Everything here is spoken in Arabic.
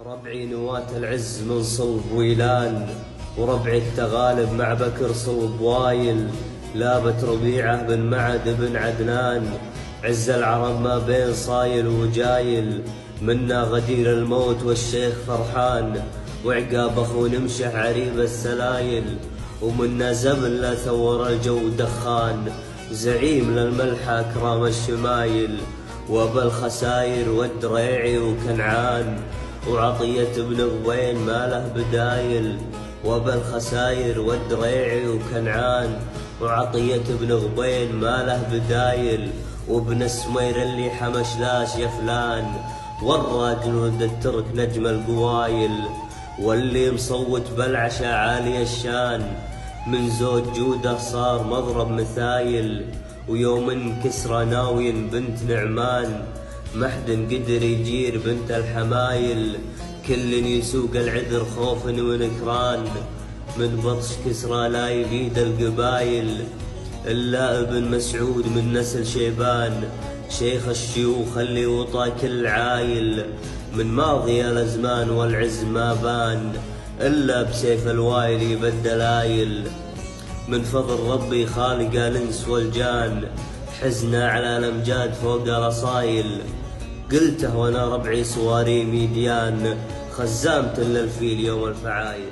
ربعي نواة العز من صلب ويلان، وربعي التغالب مع بكر صلب وايل، لابت ربيعة بن معد بن عدنان، عز العرب ما بين صايل وجايل، منا غدير الموت والشيخ فرحان، وعقاب اخو نمشح عريب السلايل، ومنا زبل لا ثور الجو دخان، زعيم للملحى اكرام الشمايل، وابا الخساير والدريعي وكنعان، وعطية بن غبين ما له بدايل، وابا الخساير والدريعي وكنعان، وعطية بن غبين ما له بدايل، وابن السمير اللي حمشلاش يا فلان، ورى جنود الترك نجم القوايل، واللي مصوت بالعشا عالي الشان، من زوج جوده صار مضرب مثايل، ويوم كسرى ناوي بنت نعمان، محد قدر يجير بنت الحمايل، كل يسوق العذر خوف ونكران، من بطش كسرى لا يبيد القبايل، إلا ابن مسعود من نسل شيبان، شيخ الشيوخ اللي وطى كل عايل، من ماضي الأزمان والعز ما بان، إلا بسيف الوايل يبدلايل، من فضل ربي خالق الإنس والجان، حزنا على الأمجاد فوق الأصايل، قلته وانا ربعي صواري ميديان، خزامت للفيل يوم الفعايل.